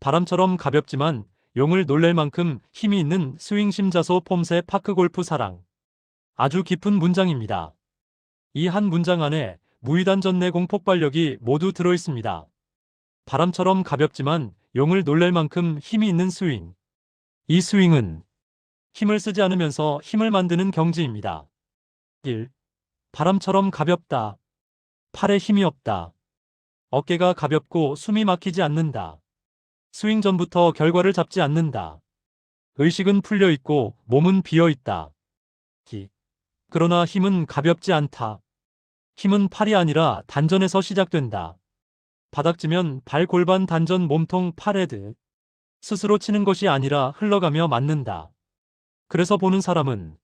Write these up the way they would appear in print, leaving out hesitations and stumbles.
바람처럼 가볍지만 용을 놀랄 만큼 힘이 있는 스윙 심자소 폼새 파크골프 사랑. 아주 깊은 문장입니다. 이 한 문장 안에 무의단전 내공 폭발력이 모두 들어있습니다. 바람처럼 가볍지만 용을 놀랄 만큼 힘이 있는 스윙. 이 스윙은 힘을 쓰지 않으면서 힘을 만드는 경지입니다. 1. 바람처럼 가볍다. 팔에 힘이 없다. 어깨가 가볍고 숨이 막히지 않는다. 스윙 전부터 결과를 잡지 않는다. 의식은 풀려 있고 몸은 비어 있다. 2. 그러나 힘은 가볍지 않다. 힘은 팔이 아니라 단전에서 시작된다. 바닥지면 발 골반 단전 몸통 팔헤드. 스스로 치는 것이 아니라 흘러가며 맞는다. 그래서 보는 사람은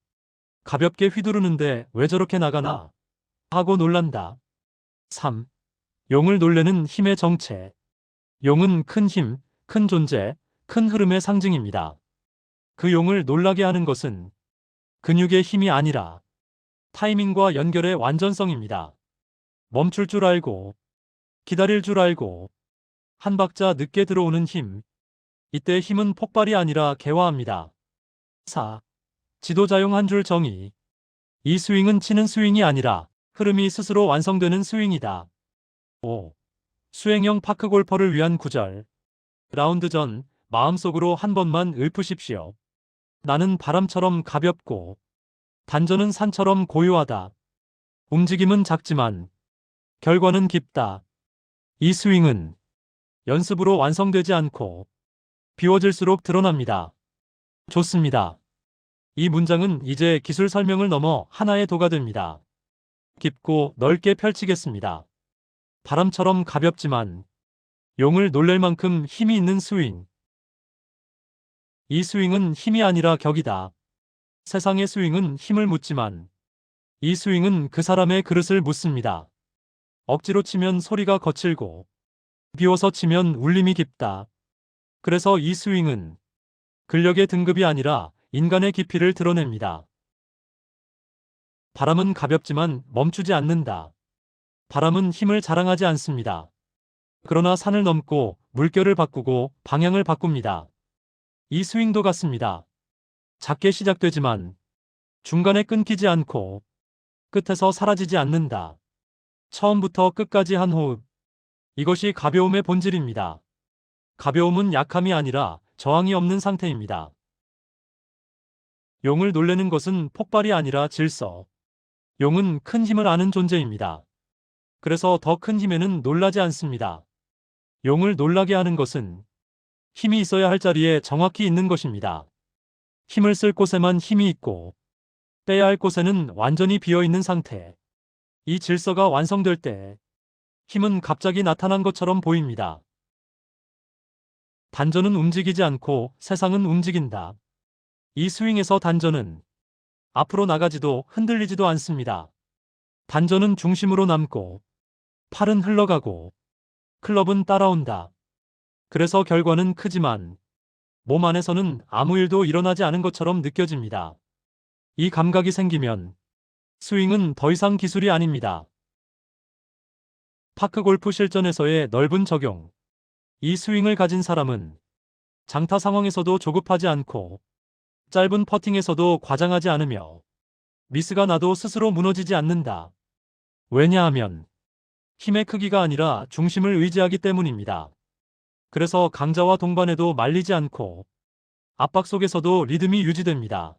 가볍게 휘두르는데 왜 저렇게 나가나 하고 놀란다. 3. 용을 놀래는 힘의 정체. 용은 큰 힘, 큰 존재, 큰 흐름의 상징입니다. 그 용을 놀라게 하는 것은 근육의 힘이 아니라 타이밍과 연결의 완전성입니다. 멈출 줄 알고, 기다릴 줄 알고, 한 박자 늦게 들어오는 힘. 이때 힘은 폭발이 아니라 개화합니다. 4. 지도자용 한 줄 정의. 이 스윙은 치는 스윙이 아니라 흐름이 스스로 완성되는 스윙이다. 5. 수행형 파크골퍼를 위한 구절. 라운드 전 마음속으로 한 번만 읊으십시오. 나는 바람처럼 가볍고 단전은 산처럼 고요하다. 움직임은 작지만 결과는 깊다. 이 스윙은 연습으로 완성되지 않고 비워질수록 드러납니다. 좋습니다. 이 문장은 이제 기술 설명을 넘어 하나의 도가 됩니다. 깊고 넓게 펼치겠습니다. 바람처럼 가볍지만 용을 놀랄 만큼 힘이 있는 스윙. 이 스윙은 힘이 아니라 격이다. 세상의 스윙은 힘을 묻지만 이 스윙은 그 사람의 그릇을 묻습니다. 억지로 치면 소리가 거칠고 비워서 치면 울림이 깊다. 그래서 이 스윙은 근력의 등급이 아니라 인간의 깊이를 드러냅니다. 바람은 가볍지만 멈추지 않는다. 바람은 힘을 자랑하지 않습니다. 그러나 산을 넘고 물결을 바꾸고 방향을 바꿉니다. 이 스윙도 같습니다. 작게 시작되지만 중간에 끊기지 않고 끝에서 사라지지 않는다. 처음부터 끝까지 한 호흡. 이것이 가벼움의 본질입니다. 가벼움은 약함이 아니라 저항이 없는 상태입니다. 용을 놀래는 것은 폭발이 아니라 질서. 용은 큰 힘을 아는 존재입니다. 그래서 더 큰 힘에는 놀라지 않습니다. 용을 놀라게 하는 것은 힘이 있어야 할 자리에 정확히 있는 것입니다. 힘을 쓸 곳에만 힘이 있고 빼야 할 곳에는 완전히 비어 있는 상태. 이 질서가 완성될 때 힘은 갑자기 나타난 것처럼 보입니다. 단전은 움직이지 않고 세상은 움직인다. 이 스윙에서 단전은 앞으로 나가지도 흔들리지도 않습니다. 단전은 중심으로 남고 팔은 흘러가고 클럽은 따라온다. 그래서 결과는 크지만 몸 안에서는 아무 일도 일어나지 않은 것처럼 느껴집니다. 이 감각이 생기면 스윙은 더 이상 기술이 아닙니다. 파크골프 실전에서의 넓은 적용. 이 스윙을 가진 사람은 장타 상황에서도 조급하지 않고 짧은 퍼팅에서도 과장하지 않으며 미스가 나도 스스로 무너지지 않는다. 왜냐하면 힘의 크기가 아니라 중심을 의지하기 때문입니다. 그래서 강자와 동반해도 말리지 않고 압박 속에서도 리듬이 유지됩니다.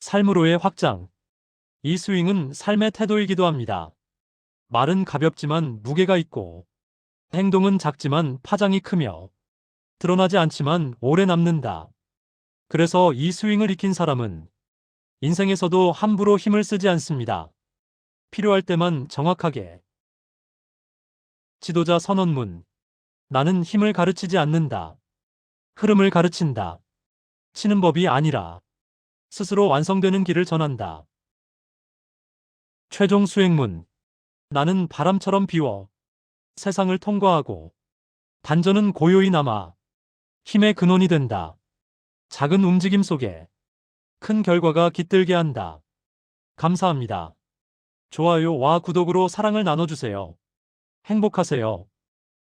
삶으로의 확장. 이 스윙은 삶의 태도이기도 합니다. 말은 가볍지만 무게가 있고 행동은 작지만 파장이 크며 드러나지 않지만 오래 남는다. 그래서 이 스윙을 익힌 사람은 인생에서도 함부로 힘을 쓰지 않습니다. 필요할 때만 정확하게. 지도자 선언문. 나는 힘을 가르치지 않는다. 흐름을 가르친다. 치는 법이 아니라 스스로 완성되는 길을 전한다. 최종 수행문. 나는 바람처럼 비워 세상을 통과하고 단전은 고요히 남아 힘의 근원이 된다. 작은 움직임 속에 큰 결과가 깃들게 한다. 감사합니다. 좋아요와 구독으로 사랑을 나눠주세요. 행복하세요.